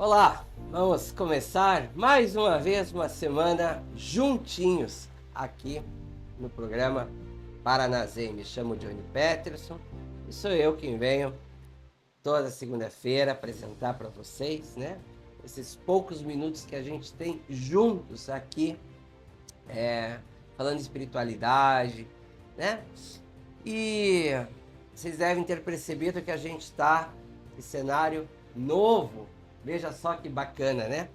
Olá, vamos começar mais uma vez uma semana juntinhos aqui no programa Paranazê. Me chamo Johnny Peterson e sou eu quem venho toda segunda-feira apresentar para vocês, né? Esses poucos minutos que a gente tem juntos aqui, falando de espiritualidade, né? E vocês devem ter percebido que a gente está em cenário novo. Veja só que bacana, né?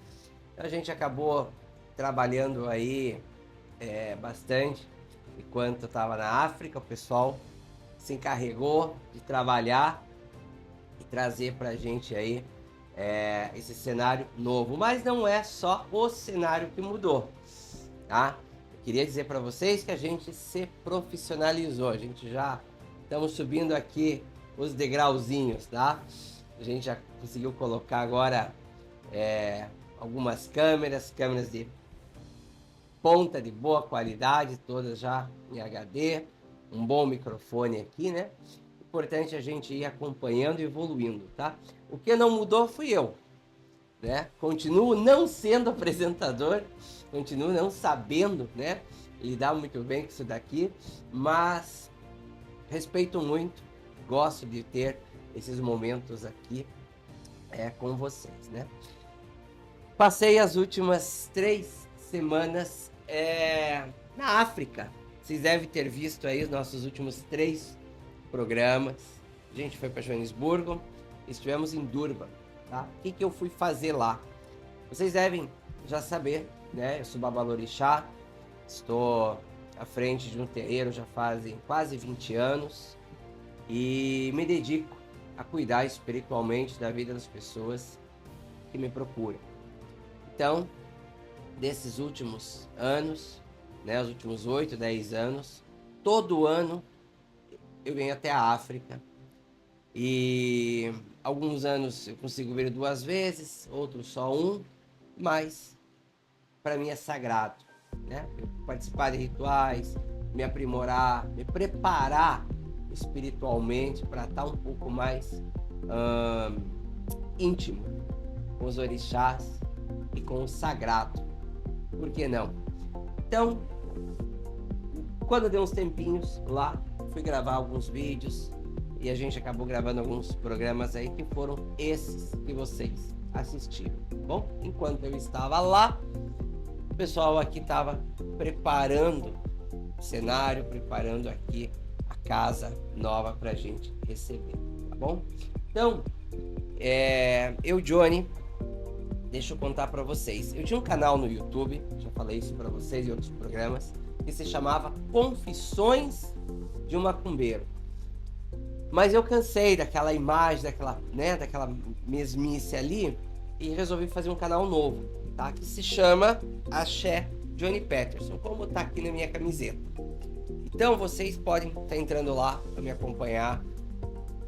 A gente acabou trabalhando aí bastante enquanto estava na África. O pessoal se encarregou de trabalhar e trazer para a gente aí esse cenário novo. Mas não é só o cenário que mudou, tá? Eu queria dizer para vocês que a gente se profissionalizou. A gente já estamos subindo aqui os degrauzinhos, tá? A gente já conseguiu colocar agora algumas câmeras de ponta de boa qualidade, todas já em HD, um bom microfone aqui, né? Importante a gente ir acompanhando e evoluindo, tá? O que não mudou fui eu, né? Continuo não sendo apresentador, continuo não sabendo, né, lidar muito bem com isso daqui, mas respeito muito, gosto de ter esses momentos aqui com vocês, né? Passei as últimas 3 semanas na África. Vocês devem ter visto aí os nossos últimos 3 programas. A gente foi para Joanesburgo, estivemos em Durban, tá? O que eu fui fazer lá? Vocês devem já saber, né? Eu sou babalorixá, estou à frente de um terreiro já fazem quase 20 anos e me dedico a cuidar espiritualmente da vida das pessoas que me procuram. Então, desses últimos anos, né, os últimos 8, 10 anos, todo ano eu venho até a África e alguns anos eu consigo vir 2 vezes, outros só 1, mas para mim é sagrado, né? Participar de rituais, me aprimorar, me preparar espiritualmente para estar um pouco mais íntimo com os orixás e com o sagrado. Por que não? Então, quando deu uns tempinhos lá, fui gravar alguns vídeos e a gente acabou gravando alguns programas aí que foram esses que vocês assistiram, tá bom? Enquanto eu estava lá, o pessoal aqui estava preparando o cenário, preparando aqui a casa nova pra gente receber, tá bom? Então, eu, Johnny, deixa eu contar pra vocês. Eu tinha um canal no YouTube, já falei isso pra vocês em outros programas, que se chamava Confissões de um Macumbeiro. Mas eu cansei daquela imagem, daquela mesmice ali e resolvi fazer um canal novo, tá? Que se chama Axé Johnny Peterson, como tá aqui na minha camiseta. Então vocês podem estar entrando lá para me acompanhar.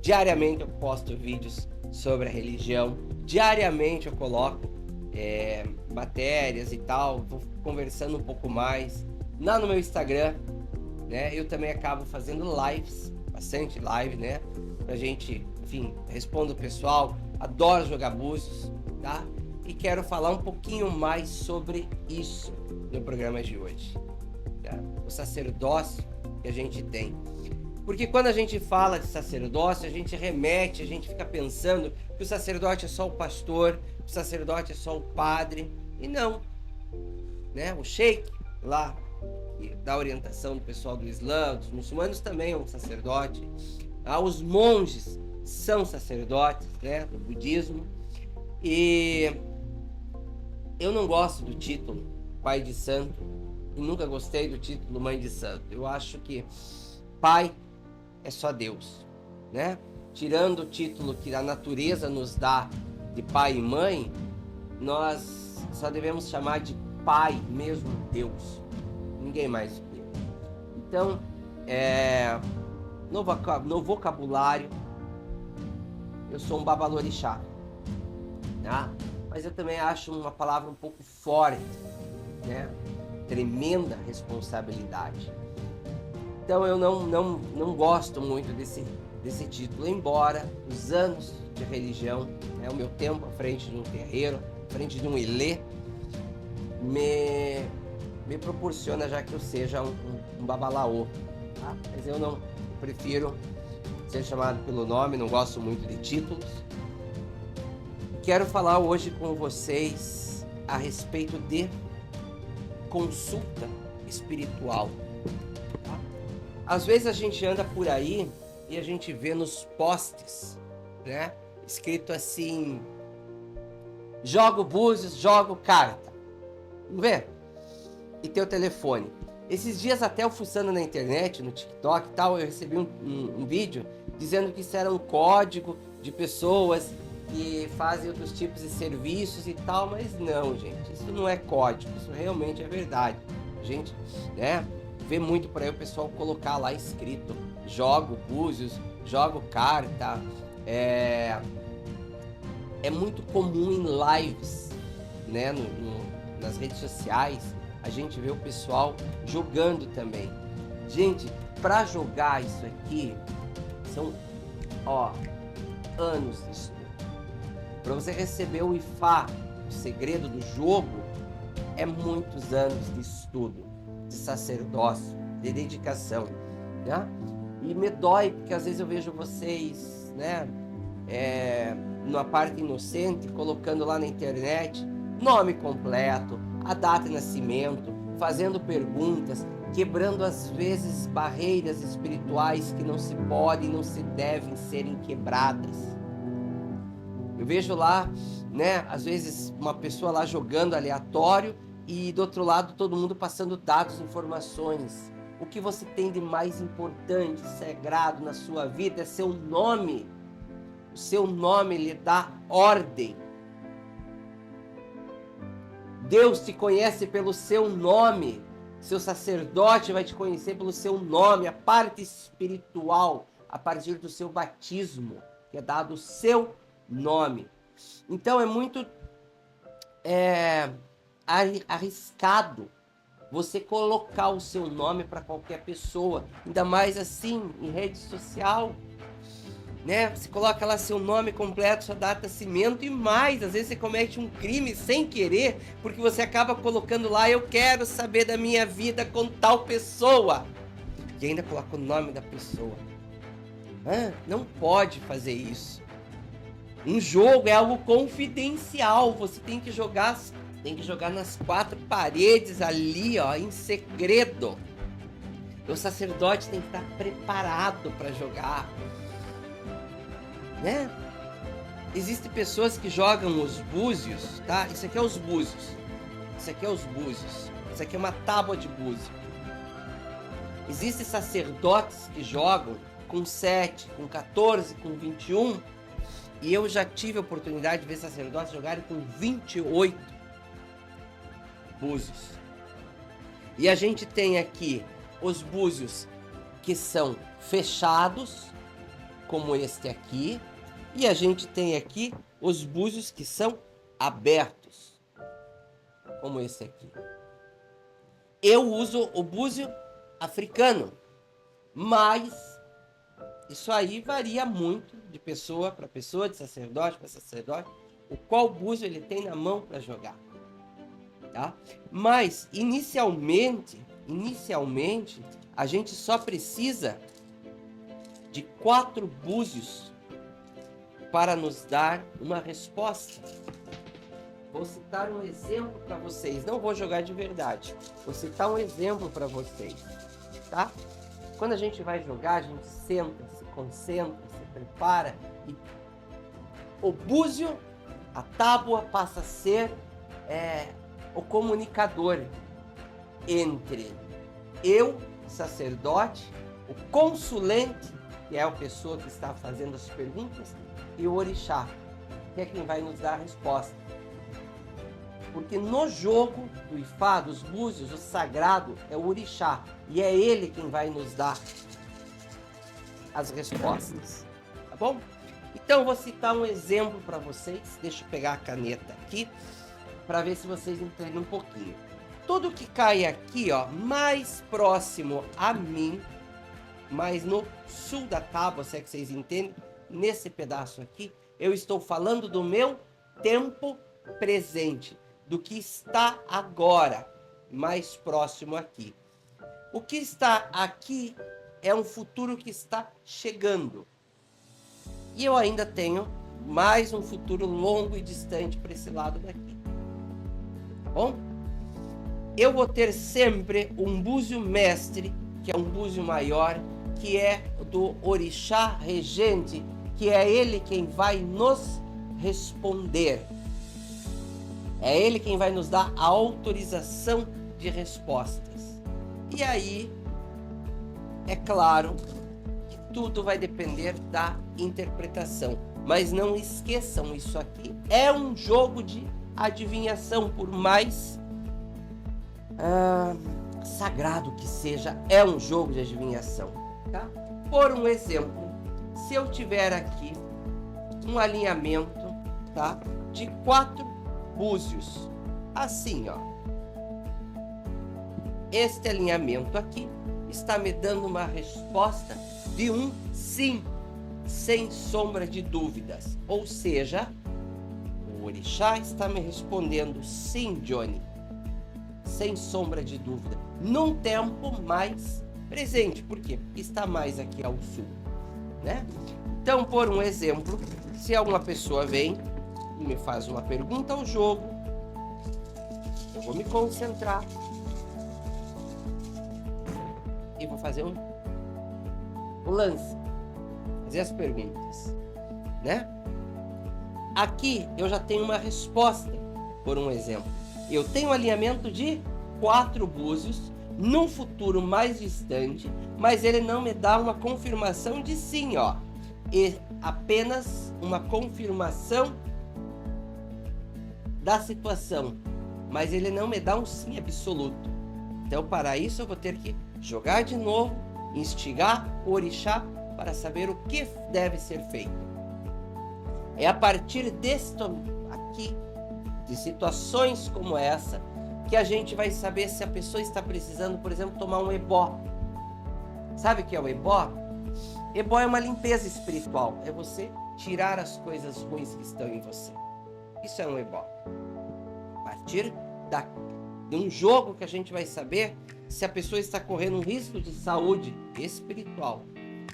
Diariamente eu posto vídeos sobre a religião. Diariamente eu coloco matérias e tal. Vou conversando um pouco mais. Lá no meu Instagram, né? Eu também acabo fazendo lives, bastante live, né? Pra gente, enfim, respondo o pessoal. Adoro jogar búzios, tá? E quero falar um pouquinho mais sobre isso no programa de hoje, tá? O sacerdócio que a gente tem. Porque quando a gente fala de sacerdócio, a gente remete, a gente fica pensando que o sacerdote é só o pastor, o sacerdote é só o padre, e não, né? O sheik lá, que dá orientação do pessoal do Islã, dos muçulmanos, também é um sacerdote. Os monges são sacerdotes, né? Do budismo. E eu não gosto do título pai de santo e nunca gostei do título mãe de santo. Eu acho que pai é só Deus, né? Tirando o título que a natureza nos dá de pai e mãe, nós só devemos chamar de pai mesmo Deus, ninguém mais do que ele. Então, no vocabulário, eu sou um babalorixá, tá? Mas eu também acho uma palavra um pouco forte, né? Tremenda responsabilidade. Então eu não gosto muito desse título, embora os anos de religião, o meu tempo à frente de um terreiro, à frente de um ilê, me proporciona já que eu seja um babalaô, tá? Mas eu prefiro ser chamado pelo nome, não gosto muito de títulos. Quero falar hoje com vocês a respeito de consulta espiritual. Tá? Às vezes a gente anda por aí e a gente vê nos postes, né, escrito assim: jogo búzios, jogo carta. Não vê? E teu telefone. Esses dias até eu fuçando na internet, no TikTok e tal, eu recebi um vídeo dizendo que isso era um código de pessoas que fazem outros tipos de serviços e tal, mas não, gente, isso não é código, isso realmente é verdade. A gente, né, vê muito por aí o pessoal colocar lá escrito: jogo búzios, jogo carta. É muito comum em lives, né, nas redes sociais, a gente vê o pessoal jogando também. Gente, para jogar isso aqui, são, anos de estudo. Para você receber o IFA, o segredo do jogo, é muitos anos de estudo, de sacerdócio, de dedicação, né? E me dói, porque às vezes eu vejo vocês, né, numa parte inocente, colocando lá na internet nome completo, a data de nascimento, fazendo perguntas, quebrando às vezes barreiras espirituais que não se podem, não se devem serem quebradas. Eu vejo lá, né, às vezes uma pessoa lá jogando aleatório e do outro lado todo mundo passando dados, informações. O que você tem de mais importante, sagrado na sua vida é seu nome. O seu nome lhe dá ordem. Deus te conhece pelo seu nome. Seu sacerdote vai te conhecer pelo seu nome, a parte espiritual, a partir do seu batismo, que é dado o seu nome. Então é muito arriscado você colocar o seu nome para qualquer pessoa, ainda mais assim em rede social, né? Você coloca lá seu nome completo, sua data de nascimento e mais, às vezes você comete um crime sem querer, porque você acaba colocando lá: eu quero saber da minha vida com tal pessoa, e ainda coloca o nome da pessoa. Não pode fazer isso. Um jogo é algo confidencial, você tem que jogar nas quatro paredes ali, em segredo. O sacerdote tem que estar preparado para jogar, né? Existem pessoas que jogam os búzios, tá? Isso aqui é os búzios. Isso aqui é os búzios. Isso aqui é uma tábua de búzio. Existem sacerdotes que jogam com 7, com 14, com 21. E eu já tive a oportunidade de ver sacerdotes jogarem com 28 búzios. E a gente tem aqui os búzios que são fechados, como este aqui, e a gente tem aqui os búzios que são abertos, como esse aqui. Eu uso o búzio africano, mas isso aí varia muito de pessoa para pessoa, de sacerdote para sacerdote, o qual búzio ele tem na mão para jogar, tá? Mas inicialmente a gente só precisa de 4 búzios para nos dar uma resposta. Vou citar um exemplo para vocês, não vou jogar de verdade, vou citar um exemplo para vocês, tá? Quando a gente vai jogar, a gente senta, se concentra, se prepara e o búzio, a tábua, passa a ser o comunicador entre eu, sacerdote, o consulente, que é a pessoa que está fazendo as perguntas, e o orixá, que é quem vai nos dar a resposta. Porque no jogo do Ifá, dos búzios, o sagrado é o orixá, e é ele quem vai nos dar as respostas, tá bom? Então eu vou citar um exemplo para vocês, deixa eu pegar a caneta aqui, para ver se vocês entendem um pouquinho. Tudo que cai aqui, mais próximo a mim, mais no sul da tábua, se é que vocês entendem, nesse pedaço aqui, eu estou falando do meu tempo presente, do que está agora, mais próximo aqui. O que está aqui é um futuro que está chegando. E eu ainda tenho mais um futuro longo e distante para esse lado daqui. Tá bom? Eu vou ter sempre um búzio mestre, que é um búzio maior, que é do orixá regente, que é ele quem vai nos responder. É ele quem vai nos dar a autorização de respostas. E aí, é claro que tudo vai depender da interpretação. Mas não esqueçam, isso aqui é um jogo de adivinhação, por mais sagrado que seja, é um jogo de adivinhação. Tá? Por um exemplo, se eu tiver aqui um alinhamento, tá, de 4 búzios, assim, ó. Este alinhamento aqui está me dando uma resposta de um sim, sem sombra de dúvidas. Ou seja, o orixá está me respondendo sim, Johnny, sem sombra de dúvida, num tempo mais presente. Por quê? Porque está mais aqui ao sul, né? Então, por um exemplo, se alguma pessoa vem e me faz uma pergunta ao jogo, eu vou me concentrar e vou fazer um lance, fazer as perguntas, né? Aqui eu já tenho uma resposta, por um exemplo. Eu tenho um alinhamento de 4 búzios num futuro mais distante, mas ele não me dá uma confirmação de sim, ó. E apenas uma confirmação da situação, mas ele não me dá um sim absoluto. Então, para isso, eu vou ter que jogar de novo, instigar o orixá para saber o que deve ser feito. É a partir deste aqui, de situações como essa, que a gente vai saber se a pessoa está precisando, por exemplo, tomar um ebó. Sabe o que é o ebó? Ebó é uma limpeza espiritual. É você tirar as coisas ruins que estão em você. Isso é um ebó. A partir de um jogo que a gente vai saber se a pessoa está correndo um risco de saúde espiritual.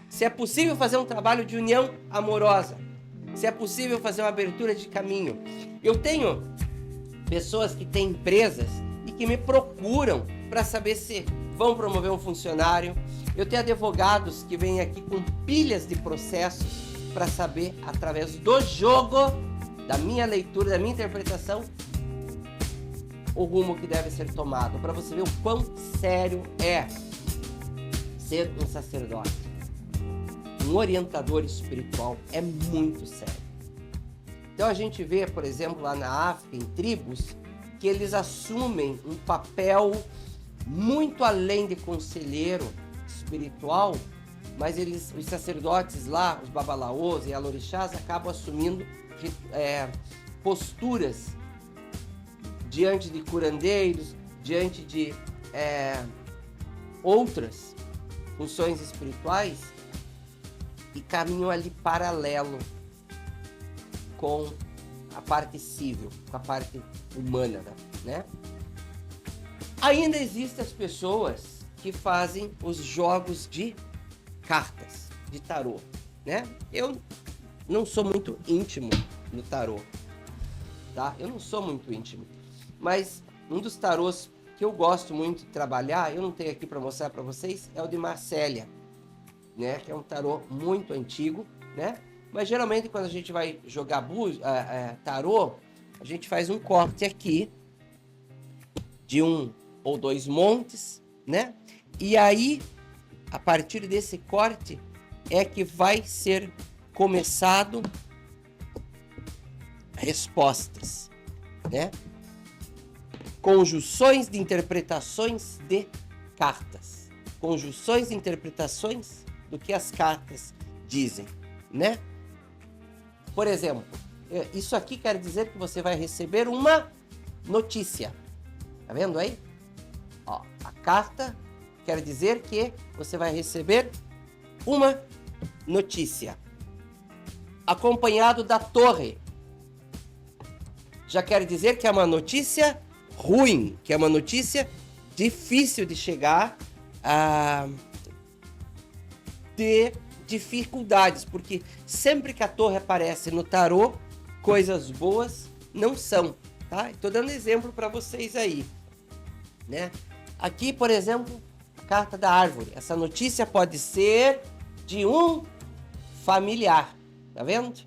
Se é possível fazer um trabalho de união amorosa. Se é possível fazer uma abertura de caminho. Eu tenho pessoas que têm empresas e que me procuram para saber se vão promover um funcionário. Eu tenho advogados que vêm aqui com pilhas de processos para saber, através do jogo, da minha leitura, da minha interpretação, o rumo que deve ser tomado. Para você ver o quão sério é ser um sacerdote. Um orientador espiritual é muito sério. Então a gente vê, por exemplo, lá na África, em tribos, que eles assumem um papel muito além de conselheiro espiritual, mas os sacerdotes lá, os babalaôs e alorixás, acabam assumindo posturas diante de curandeiros, diante de outras funções espirituais, e caminham ali paralelo com a parte civil, com a parte humana, né? Ainda existem as pessoas que fazem os jogos de cartas, de tarô, né? Eu não sou muito íntimo no tarô, tá? Eu não sou muito íntimo, mas um dos tarôs que eu gosto muito de trabalhar, eu não tenho aqui para mostrar para vocês, é o de Marsella, né? Que é um tarô muito antigo, né? Mas geralmente quando a gente vai jogar tarô, a gente faz um corte aqui de 1 ou 2 montes, né? E aí, a partir desse corte é que vai ser começado respostas, né? Conjunções de interpretações de cartas. Conjunções de interpretações do que as cartas dizem, né? Por exemplo, isso aqui quer dizer que você vai receber uma notícia. Tá vendo aí? Ó, a carta quer dizer que você vai receber uma notícia, acompanhado da torre, já quer dizer que é uma notícia ruim, que é uma notícia difícil de chegar, de dificuldades, porque sempre que a torre aparece no tarô, coisas boas não são, tá? Estou dando exemplo para vocês aí, né? Aqui, por exemplo, carta da árvore. Essa notícia pode ser de um familiar, tá vendo?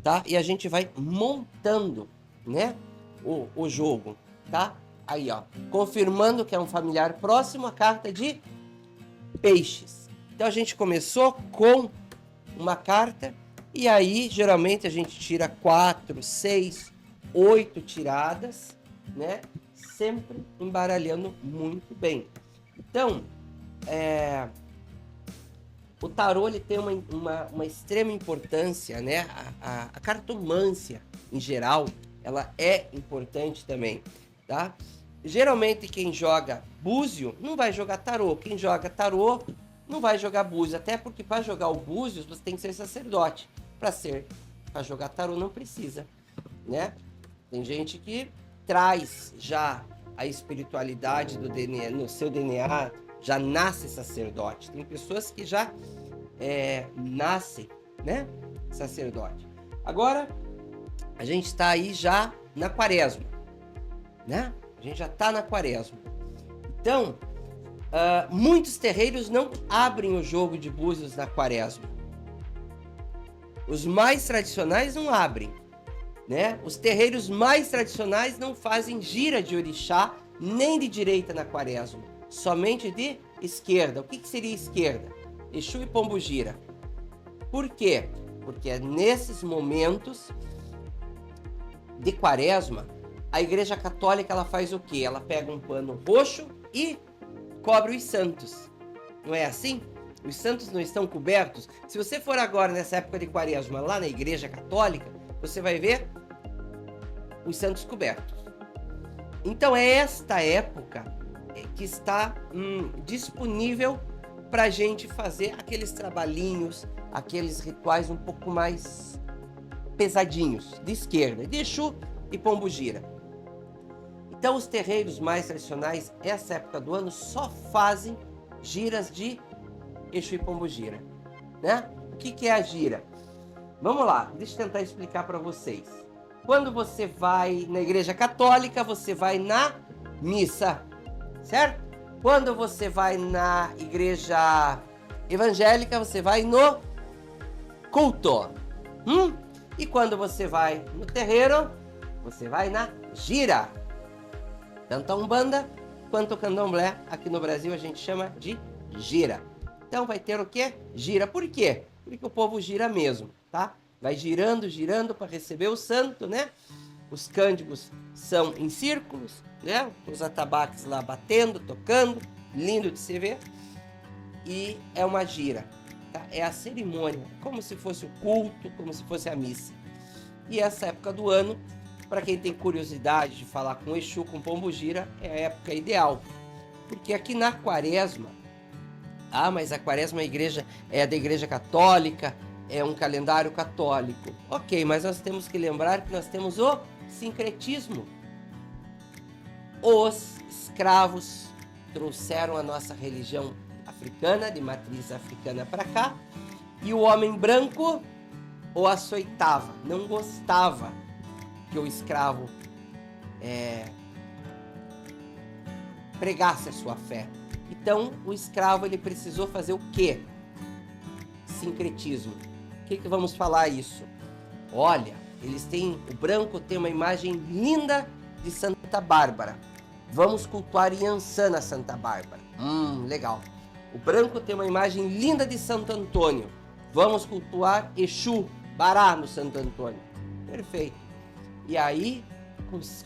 Tá? E a gente vai montando, né, o jogo, tá? Aí, ó, confirmando que é um familiar próximo, a carta de peixes. Então a gente começou com uma carta e aí geralmente a gente tira 4, 6, 8 tiradas, né? Sempre embaralhando muito bem. Então, o tarô ele tem uma extrema importância, né? A cartomância em geral, ela é importante também, tá? Geralmente quem joga búzio não vai jogar tarô. Quem joga tarô não vai jogar búzio, até porque para jogar o búzio você tem que ser sacerdote. Para jogar tarô não precisa, né? Tem gente que traz já a espiritualidade do DNA, no seu DNA, já nasce sacerdote. Tem pessoas que já nascem, né, sacerdote. Agora, a gente está aí já na quaresma, né? A gente já está na quaresma. Então, muitos terreiros não abrem o jogo de búzios na quaresma. Os mais tradicionais não abrem, né? Os terreiros mais tradicionais não fazem gira de orixá nem de direita na quaresma, somente de esquerda. O que seria esquerda? Exu e Pombogira. Por quê? Porque é nesses momentos de quaresma, a Igreja Católica ela faz o quê? Ela pega um pano roxo e cobre os santos. Não é assim? Os santos não estão cobertos. Se você for agora nessa época de quaresma lá na Igreja Católica, você vai ver os santos cobertos. Então é esta época que está disponível para a gente fazer aqueles trabalhinhos, aqueles rituais um pouco mais pesadinhos, de esquerda, de Exu e Pombogira. Então os terreiros mais tradicionais, essa época do ano, só fazem giras de Exu e Pombogira, né? O que é a gira? Vamos lá, deixa eu tentar explicar para vocês. Quando você vai na Igreja Católica, você vai na missa, certo? Quando você vai na Igreja Evangélica, você vai no culto. E quando você vai no terreiro, você vai na gira. Tanto a Umbanda quanto o Candomblé, aqui no Brasil a gente chama de gira. Então vai ter o quê? Gira. Por quê? Porque o povo gira mesmo, tá? Vai girando, girando para receber o santo, né? Os cândigos são em círculos, né? Os atabaques lá batendo, tocando, lindo de se ver. E é uma gira, tá? É a cerimônia, como se fosse o culto, como se fosse a missa. E essa época do ano, para quem tem curiosidade de falar com Exu, com Pombogira, é a época ideal. Porque aqui na quaresma, mas a quaresma é da Igreja Católica, é um calendário católico. Ok, mas nós temos que lembrar que nós temos o sincretismo. Os escravos trouxeram a nossa religião africana, de matriz africana para cá, e o homem branco o açoitava, não gostava que o escravo pregasse a sua fé. Então o escravo ele precisou fazer o quê? Sincretismo. O que vamos falar isso? Olha, o branco tem uma imagem linda de Santa Bárbara. Vamos cultuar Iansã na Santa Bárbara. Legal. O branco tem uma imagem linda de Santo Antônio. Vamos cultuar Exu, Bará no Santo Antônio. Perfeito. E aí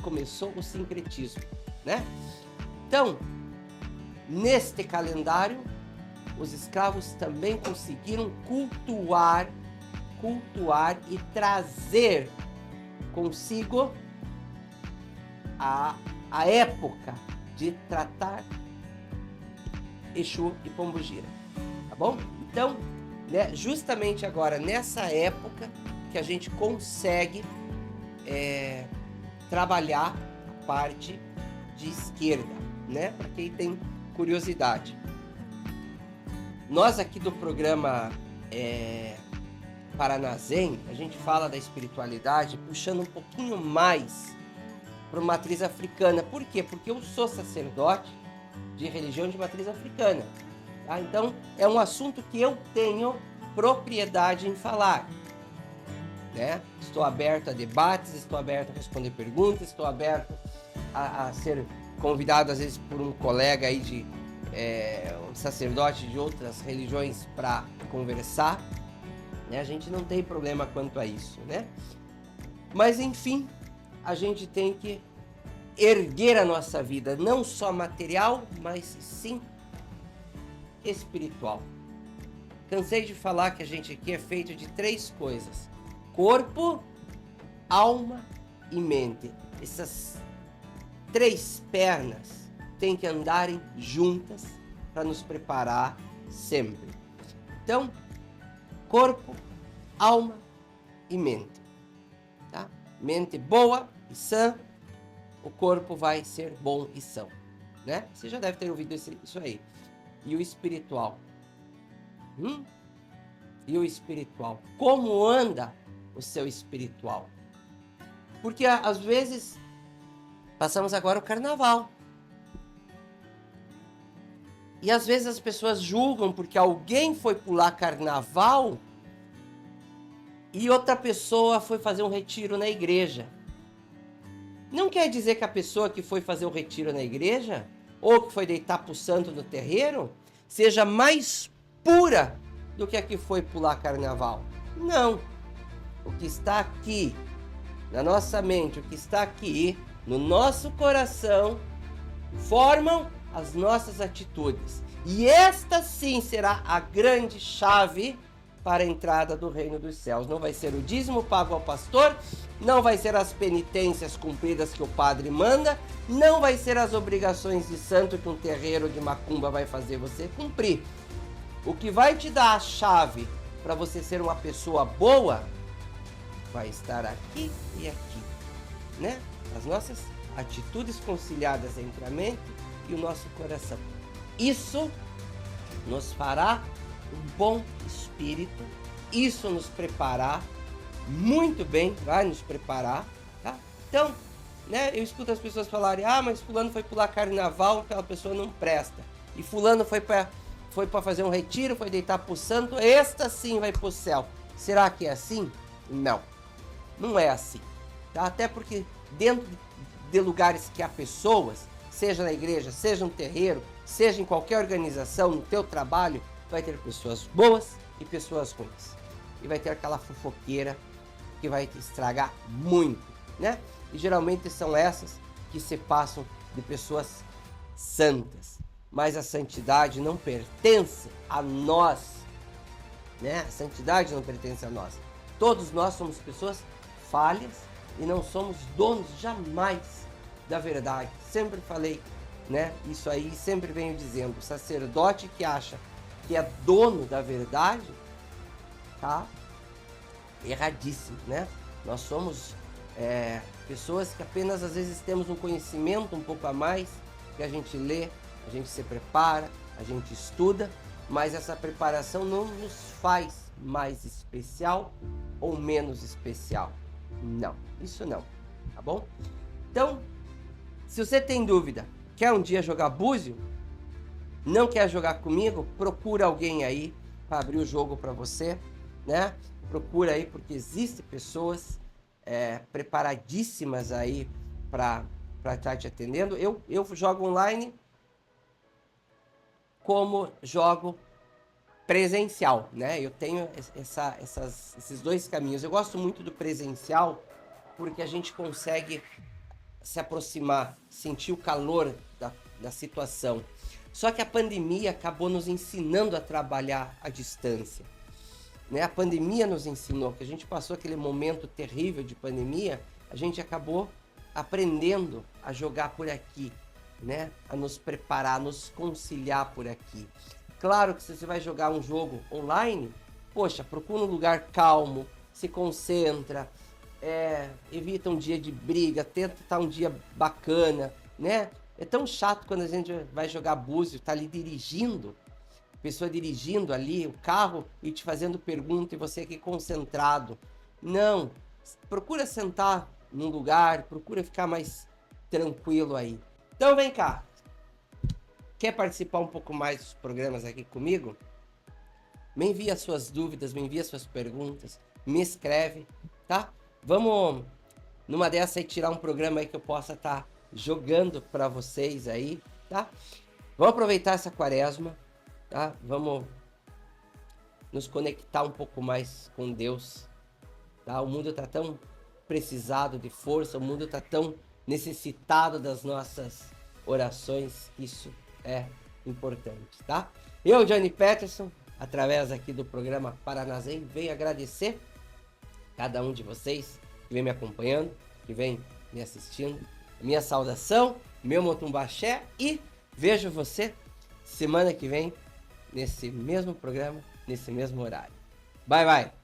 começou o sincretismo, né? Então, neste calendário, os escravos também conseguiram cultuar e trazer consigo a época de tratar Exu e Pombogira, tá bom? Então, né, justamente agora, nessa época, que a gente consegue trabalhar a parte de esquerda, né? Para quem tem curiosidade. Nós aqui do programa Paranazem, a gente fala da espiritualidade puxando um pouquinho mais para uma matriz africana. Por quê? Porque eu sou sacerdote de religião de matriz africana. Tá? Então, é um assunto que eu tenho propriedade em falar. Né? Estou aberto a debates, estou aberto a responder perguntas, estou aberto a ser convidado, às vezes, por um colega aí de um sacerdote de outras religiões para conversar. Né? A gente não tem problema quanto a isso, né? Mas, enfim, a gente tem que erguer a nossa vida, não só material, mas sim espiritual. Cansei de falar que a gente aqui é feito de 3 coisas: corpo, alma e mente. Essas 3 pernas têm que andarem juntas para nos preparar sempre. Então, corpo, alma e mente. Tá? Mente boa e sã, o corpo vai ser bom e são. Né? Você já deve ter ouvido isso aí. E o espiritual? E o espiritual? Como anda o seu espiritual? Porque às vezes passamos agora o carnaval. E às vezes as pessoas julgam porque alguém foi pular carnaval e outra pessoa foi fazer um retiro na igreja. Não quer dizer que a pessoa que foi fazer o retiro na igreja ou que foi deitar pro santo no terreiro seja mais pura do que a que foi pular carnaval. Não. O que está aqui na nossa mente, o que está aqui no nosso coração, formam as nossas atitudes. E esta sim será a grande chave para a entrada do reino dos céus. Não vai ser o dízimo pago ao pastor, não vai ser as penitências cumpridas que o padre manda, não vai ser as obrigações de santo que um terreiro de macumba vai fazer você cumprir. O que vai te dar a chave para você ser uma pessoa boa vai estar aqui e aqui, né? As nossas atitudes conciliadas entre a mente e o nosso coração. Isso nos fará um bom espírito, isso nos preparar muito bem, vai nos preparar, tá? Então, né, eu escuto as pessoas falarem: ah, mas fulano foi pular carnaval, aquela pessoa não presta. E fulano foi para fazer um retiro, foi deitar pro santo, esta sim vai pro céu. Será que é assim? Não, não é assim, tá? Até porque dentro de lugares que há pessoas, seja na igreja, seja no terreiro, seja em qualquer organização, no teu trabalho, vai ter pessoas boas e pessoas ruins. E vai ter aquela fofoqueira que vai te estragar muito, né? E geralmente são essas que se passam de pessoas santas. Mas a santidade não pertence a nós, né? A santidade não pertence a nós. Todos nós somos pessoas falhas e não somos donos jamais da verdade. Sempre falei, né? Isso aí, sempre venho dizendo. O sacerdote que acha que é dono da verdade, tá erradíssimo, né? Nós somos pessoas que apenas às vezes temos um conhecimento um pouco a mais, que a gente lê, a gente se prepara, a gente estuda, mas essa preparação não nos faz mais especial ou menos especial. Não, isso não, tá bom? Então, se você tem dúvida, quer um dia jogar búzio, não quer jogar comigo, procura alguém aí para abrir o jogo para você, né? Procura aí, porque existem pessoas preparadíssimas aí para estar te atendendo. Eu jogo online como jogo presencial, né? Eu tenho esses 2 caminhos. Eu gosto muito do presencial porque a gente consegue se aproximar, sentir o calor da situação. Só que a pandemia acabou nos ensinando a trabalhar à distância, né? A pandemia nos ensinou, que a gente passou aquele momento terrível de pandemia, a gente acabou aprendendo a jogar por aqui, né? A nos preparar, a nos conciliar por aqui. Claro que se você vai jogar um jogo online, poxa, procura um lugar calmo, se concentra, evita um dia de briga, tenta estar um dia bacana, né? É tão chato quando a gente vai jogar búzio, tá ali dirigindo, pessoa dirigindo ali o carro e te fazendo pergunta e você aqui concentrado. Não, procura sentar num lugar, procura ficar mais tranquilo aí. Então vem cá, quer participar um pouco mais dos programas aqui comigo? Me envia suas dúvidas, me envia suas perguntas, me escreve, tá? Vamos, numa dessa aí, tirar um programa aí que eu possa estar jogando para vocês aí, tá? Vamos aproveitar essa quaresma, tá? Vamos nos conectar um pouco mais com Deus, tá? O mundo tá tão precisado de força, o mundo tá tão necessitado das nossas orações, isso é importante, tá? Eu, Johnny Peterson, através aqui do programa Paranazem, venho agradecer cada um de vocês que vem me acompanhando, que vem me assistindo. Minha saudação, meu motumbaxé, e vejo você semana que vem nesse mesmo programa, nesse mesmo horário. Bye, bye!